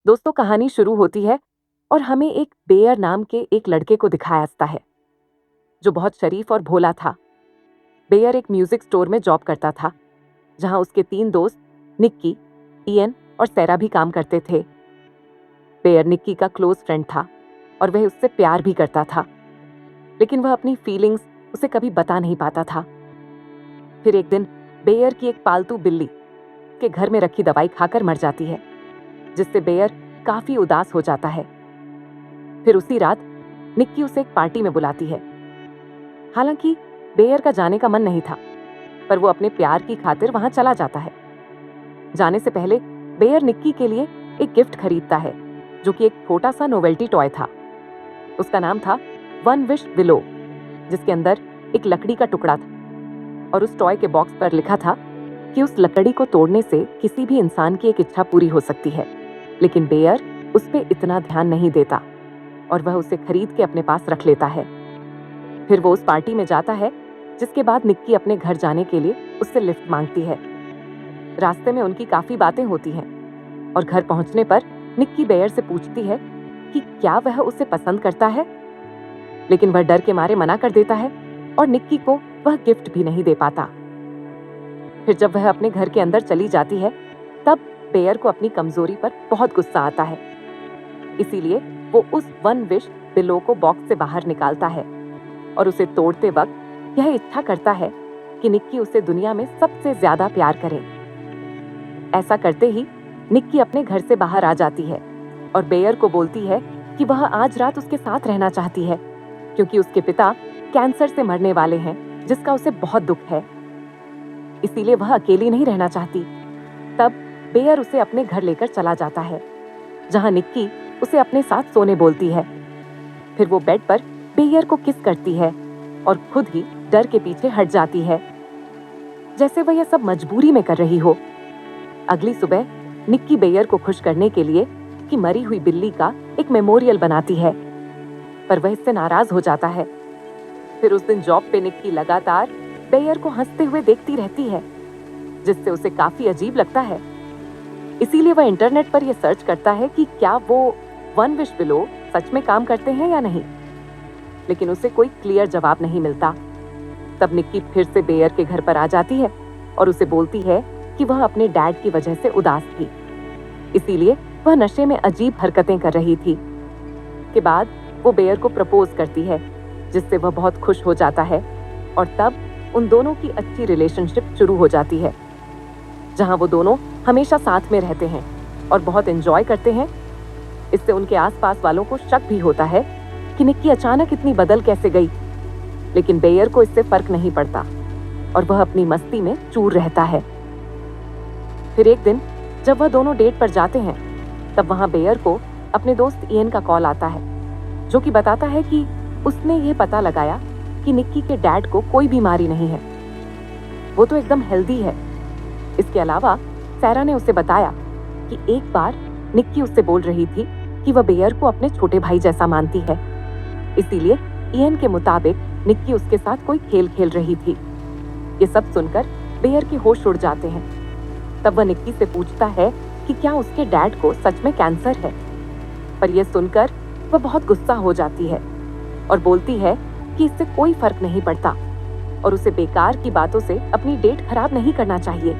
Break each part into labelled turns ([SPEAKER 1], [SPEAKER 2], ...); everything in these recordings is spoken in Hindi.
[SPEAKER 1] दोस्तों, कहानी शुरू होती है और हमें एक बेयर नाम के एक लड़के को दिखाया जाता है जो बहुत शरीफ और भोला था। बेयर एक म्यूजिक स्टोर में जॉब करता था जहां उसके 3 दोस्त निक्की, इयन और सैरा भी काम करते थे। बेयर निक्की का क्लोज फ्रेंड था और वह उससे प्यार भी करता था, लेकिन वह अपनी फीलिंग्स उसे कभी बता नहीं पाता था। फिर एक दिन बेयर की एक पालतू बिल्ली के घर में रखी दवाई खाकर मर जाती है, जिससे बेयर काफी उदास हो जाता है। फिर उसी रात निक्की उसे एक पार्टी में बुलाती है। हालांकि बेयर का जाने का मन नहीं था, पर वो अपने प्यार की खातिर वहां चला जाता है। जाने से पहले बेयर निक्की के लिए एक गिफ्ट खरीदता है, जो कि एक छोटा सा नोवेल्टी टॉय था। उसका नाम था वन विश विलो, जिसके अंदर एक लकड़ी का टुकड़ा था और उस टॉय के बॉक्स पर लिखा था कि उस लकड़ी को तोड़ने से किसी भी इंसान की एक इच्छा पूरी हो सकती है। लेकिन बेयर उस पे इतना ध्यान नहीं देता और वह उसे खरीद के अपने पास रख लेता है। फिर वो उस पार्टी में जाता है, जिसके बाद निक्की अपने घर जाने के लिए उससे लिफ्ट मांगती है। रास्ते में उनकी काफी बातें होती हैं और घर पहुंचने पर निक्की बेयर से पूछती है कि क्या वह उसे पसंद करता है, लेकिन वह डर के मारे मना कर देता है और निक्की को वह गिफ्ट भी नहीं दे पाता। फिर जब वह अपने घर के अंदर चली जाती है, तब बेयर को अपनी कमजोरी पर बहुत गुस्सा आता है। इसीलिए वो उस वन विश बिलो को बॉक्स से बाहर निकालता है और उसे तोड़ते वक्त यह इच्छा करता है कि निक्की उसे दुनिया में सबसे ज्यादा प्यार करे। ऐसा करते ही निक्की अपने घर से बाहर आ जाती है और बेयर को बोलती है कि वह आज रात उसके साथ रहना चाहती है, क्योंकि उसके पिता कैंसर से मरने वाले हैं, जिसका उसे बहुत दुख है। इसीलिए वह अकेली नहीं रहना चाहती। तब बेयर उसे अपने घर लेकर चला जाता है, जहां निक्की उसे अपने साथ सोने बोलती है। फिर वो बेड पर बेयर को किस करती है और खुद ही डर के पीछे हट जाती है, जैसे वह यह सब मजबूरी में कर रही हो। अगली सुबह निक्की बेयर को खुश करने के लिए कि मरी हुई बिल्ली का एक मेमोरियल बनाती है, पर वह इससे नाराज हो जाता है। फिर उस दिन जॉब पे निक्की लगातार बेयर को हंसते हुए देखती रहती है, जिससे उसे काफी अजीब लगता है। इसीलिए वह इंटरनेट पर यह सर्च करता है कि क्या वो वन विश बिलो सच में काम करते हैं या नहीं, लेकिन उसे कोई क्लियर जवाब नहीं मिलता। तब निक्की फिर से बेयर के घर पर आ जाती है और उसे बोलती है कि वह अपने डैड की वजह से उदास थी, इसीलिए वह नशे में अजीब हरकतें कर रही थी। के बाद वो बेयर को प्रपोज करती है, जिससे वह बहुत खुश हो जाता है और तब उन दोनों की अच्छी रिलेशनशिप शुरू हो जाती है, जहां वो दोनों हमेशा साथ में रहते हैं और बहुत एंजॉय करते हैं। इससे उनके आसपास वालों को शक भी होता है कि निक्की अचानक इतनी बदल कैसे गई, लेकिन बेयर को इससे फर्क नहीं पड़ता और वह अपनी मस्ती में चूर रहता है। फिर एक दिन जब वह दोनों डेट पर जाते हैं, तब वहां बेयर को अपने दोस्त इयन का कॉल आता है, जो कि बताता है कि उसने ये पता लगाया कि निक्की के डैड को कोई बीमारी नहीं है, वो तो एकदम हेल्दी है। इसके अलावा सैरा ने उसे बताया कि एक बार निक्की उससे बोल रही थी कि वह बेयर को अपने छोटे भाई जैसा मानती है, इसीलिए इयन के मुताबिक निक्की उसके साथ कोई खेल खेल रही थी। ये सब सुनकर बेयर के होश उड़ जाते हैं। तब वह निक्की से पूछता है कि क्या उसके डैड को सच में कैंसर है, पर यह सुनकर वह बहुत गुस्सा हो जाती है और बोलती है कि इससे कोई फर्क नहीं पड़ता और उसे बेकार की बातों से अपनी डेट खराब नहीं करना चाहिए।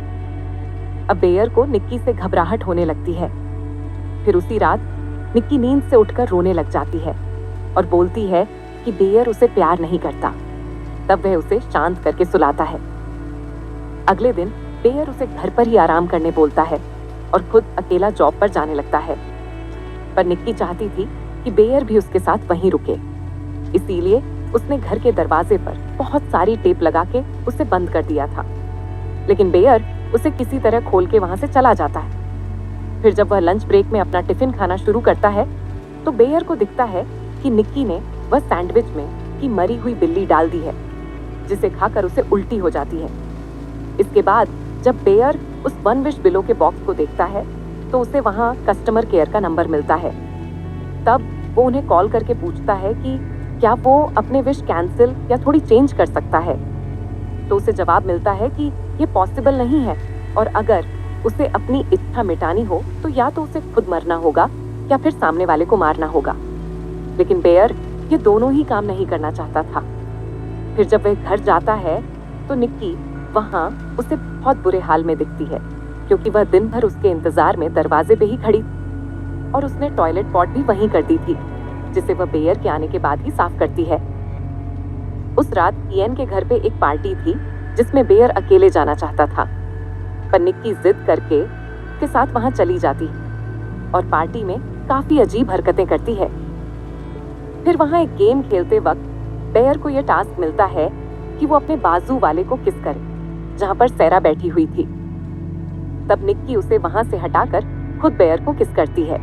[SPEAKER 1] अब बेयर को निक्की से घबराहट होने लगती है। फिर उसी रात निक्की नींद से उठकर रोने लग जाती है और बोलती है कि बेयर उसे प्यार नहीं करता। तब वह उसे शांत करके सुलाता है। अगले दिन बेयर उसे घर पर ही आराम करने बोलता है और खुद अकेला जॉब पर जाने लगता है, पर निक्की चाहती थी कि बेयर भी उसके साथ वहीं रुके, इसीलिए उसने घर के दरवाजे पर बहुत सारी टेप लगा के उसे बंद कर दिया था। लेकिन बेयर उसे किसी तरह खोल के वहां से चला जाता है। फिर जब वह लंच ब्रेक में अपना टिफिन खाना शुरू करता है, तो बेयर को दिखता है कि निक्की ने वह सैंडविच में की मरी हुई बिल्ली डाल दी है, जिसे खाकर उसे उल्टी हो जाती है। इसके बाद जब बेयर उस वन विश बिलो के बॉक्स को देखता है, तो उसे वहां कस्टमर केयर का नंबर मिलता है। तब वो उन्हें कॉल करके पूछता है कि क्या वो अपने विश कैंसिल या थोड़ी चेंज कर सकता है, तो उसे जवाब मिलता है कि ये पॉसिबल नहीं है और अगर उसे अपनी इच्छा मिटानी हो तो या तो उसे खुद मरना होगा या फिर सामने वाले को मारना होगा। लेकिन बेयर ये दोनों ही काम नहीं करना चाहता था। फिर जब वह घर जाता है तो निक्की वहां उसे बहुत बुरे हाल में दिखती है, क्योंकि वह दिन भर उसके इंतजार में दरवाजे पे ही खड़ी और उसने टॉयलेट पॉट भी वहीं कर दी थी, जिसे वह बेयर के आने के बाद ही साफ करती है। उस रात इयन के घर पे एक पार्टी थी जिसमें बेयर अकेले जाना चाहता था, पर निक्की जिद करके उसके साथ वहां चली जाती और पार्टी में काफी अजीब हरकतें करती है। फिर वहां एक गेम खेलते वक्त बेयर को यह टास्क मिलता है कि वो अपने बाजू वाले को किस करे, जहां पर सैरा बैठी हुई थी। तब निक्की उसे वहां से हटाकर खुद बेयर को किस करती है,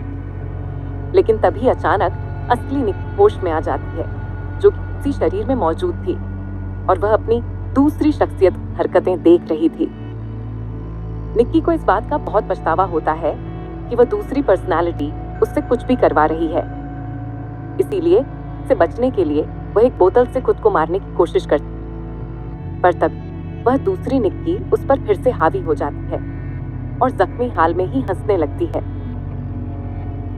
[SPEAKER 1] लेकिन तभी अचानक असली निक्की होश में आ जाती है, जो कि उसी शरीर में मौजूद थी और वह अपनी दूसरी शख्सियत हरकतें देख रही थी। निक्की को इस बात का बहुत पछतावा होता है कि वह दूसरी पर्सनालिटी उससे कुछ भी करवा रही है। इसीलिए इससे बचने के लिए वह एक बोतल से खुद को मारने की कोशिश करती, पर तब वह दूसरी निक्की उस पर फिर से हावी हो जाती है और जख्मी हाल में ही हंसने लगती है।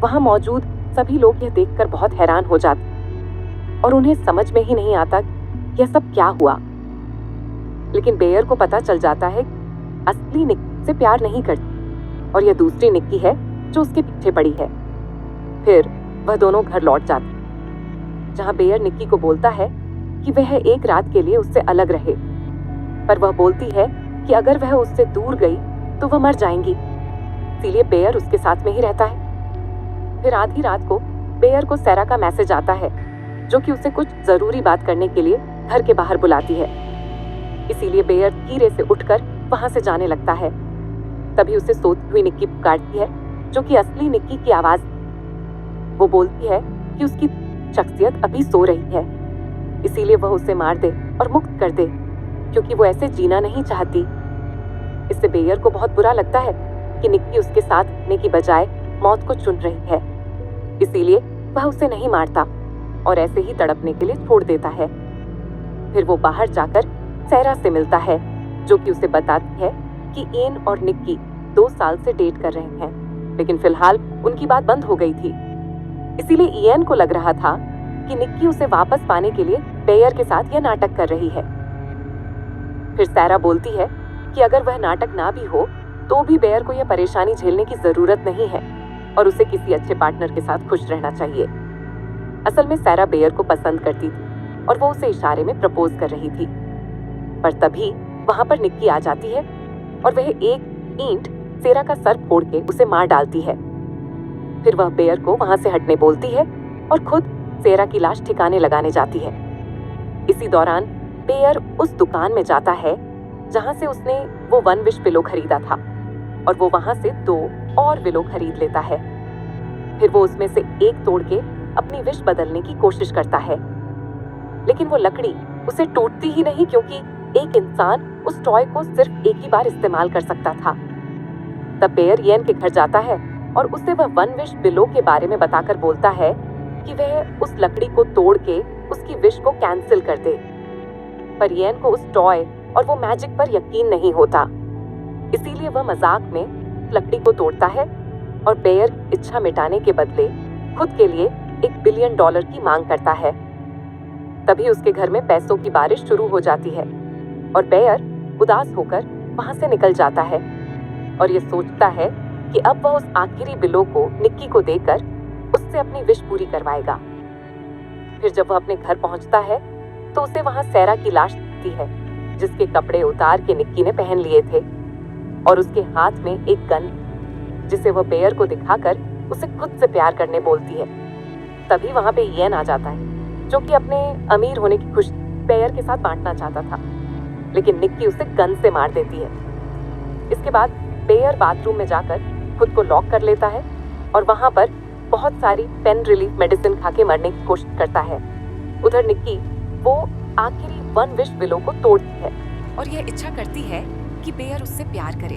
[SPEAKER 1] वहां मौजूद सभी लोग यह देखकर बहुत हैरान हो जाते और उन्हें समझ में ही नहीं आता कि यह सब क्या हुआ। लेकिन बेयर को पता चल जाता है कि असली निक्की से प्यार नहीं करती और यह दूसरी निक्की है जो उसके पीछे पड़ी है। फिर वह दोनों घर लौट जाते, जहां बेयर निक्की को बोलता है कि वह एक रात के लिए उससे अलग रहे, पर वह बोलती है कि अगर वह उससे दूर गई तो वह मर जाएंगी, इसीलिए बेयर उसके साथ में ही रहता है। फिर आधी रात को बेयर को सैरा का मैसेज आता है, जो कि उसे कुछ जरूरी बात करने के लिए घर के बाहर बुलाती है। इसीलिए बेयर धीरे से उठकर वहां से जाने लगता है। तभी उसे सोती हुई निक्की पुकारती है, जो कि असली निक्की की आवाज। वो बोलती है कि उसकी शख्सियत अभी सो रही है, इसीलिए वह उसे मार दे और मुक्त कर दे, क्योंकि वो ऐसे जीना नहीं चाहती। इससे बेयर को बहुत बुरा लगता है कि निक्की उसके साथ रहने की बजाय मौत को चुन रही है, इसीलिए वह उसे नहीं मारता और ऐसे ही तड़पने के लिए छोड़ देता है। फिर वो बाहर जाकर सैरा से मिलता है, जो कि उसे बताती है कि इयन और निक्की 2 साल से डेट कर रहे हैं, लेकिन फिलहाल उनकी बात बंद हो गई थी। इसीलिए इयन को लग रहा था कि निक्की उसे वापस पाने के लिए बेयर के साथ यह नाटक कर रही है। फिर सैरा बोलती है कि अगर वह नाटक ना भी हो तो भी बेयर को यह परेशानी झेलने की जरूरत नहीं है और उसे किसी अच्छे पार्टनर के साथ खुश रहना चाहिए। असल में सैरा बेयर को पसंद करती थी और वो उसे इशारे में प्रपोज कर रही थी, पर तभी वहां पर निक्की आ जाती है और वह एक ईंट सैरा का सर फोड़ के उसे मार डालती है। फिर वह बेयर को वहां से हटने बोलती है और खुद सैरा की लाश ठिकाने लगाने जाती है। इसी दौरान बेयर उस दुकान में जाता है जहां से उसने वो 1 विश पिलो खरीदा था और वो वहां से 2 और विलो खरीद लेता है। फिर वो उसमें से एक तोड़ के अपनी विश बदलने की कोशिश करता है, लेकिन वो लकड़ी उसे टूटती ही नहीं, क्योंकि एक इंसान उस टॉय को सिर्फ एक ही बार इस्तेमाल कर सकता था। तब बेयर इयन के घर जाता है और उसे वह 1 विश पिलो के बारे में बताकर बोलता है कि वह उस लकड़ी को तोड़ के उसकी विश को कैंसिल कर दे। पर इयन को उस टॉय और वो मैजिक पर यकीन नहीं होता, इसीलिए वह मजाक में लकड़ी को तोड़ता है और बेयर इच्छा मिटाने के बदले खुद के लिए $1 बिलियन की मांग करता है। तभी उसके घर में पैसों की बारिश शुरू हो जाती है और बेयर उदास होकर वहां से निकल जाता है और ये सोचता है कि अब वह उस आखिरी बिलो को निक्की को देकर उससे अपनी विश पूरी करवाएगा। फिर जब वह अपने घर पहुंचता है तो उसे वहां सैरा की लाश दिखती है, जिसके कपड़े उतार के निक्की ने पहन लिए थे और उसके हाथ में एक गन, जिसे वह बेयर को दिखाकर उसे खुद से प्यार करने बोलती है। तभी वहां पे इयन आ जाता है, जो कि अपने अमीर होने की खुशी बेयर के साथ बांटना चाहता था, लेकिन निक्की उसे गन से मार देती है। इसके बाद बेयर बाथरूम में जाकर खुद को लॉक कर लेता है और वहां पर बहुत सारी पेन रिलीफ मेडिसिन खा के मरने की कोशिश करता है। उधर निक्की वो आखिरी 1 विश विलो को तोड़ती है और यह इच्छा करती है कि बेयर उससे प्यार करे।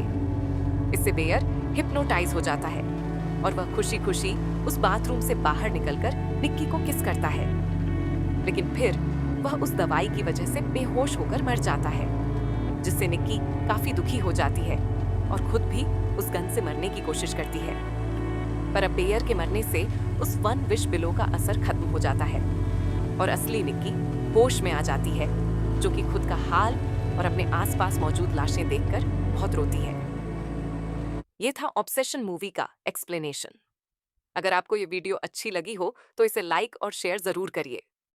[SPEAKER 1] इससे बेयर हिप्नोटाइज हो जाता है और वह खुशी खुशी उस बाथरूम से बाहर निकलकर निक्की को किस करता है, लेकिन फिर वह उस दवाई की वजह से बेहोश होकर मर जाता है, जिससे निक्की काफी दुखी हो जाती है और खुद भी उस गन से मरने की कोशिश करती है, पर अब बेयर के मरने से उस वन विश बिलो का असर खत्म हो जाता है और असली निक्की होश में आ जाती है, जो कि खुद का हाल और अपने आसपास मौजूद लाशें देखकर बहुत रोती है। ये था ऑब्सेशन मूवी का एक्सप्लेनेशन। अगर आपको ये वीडियो अच्छी लगी हो तो इसे लाइक और शेयर जरूर करिए।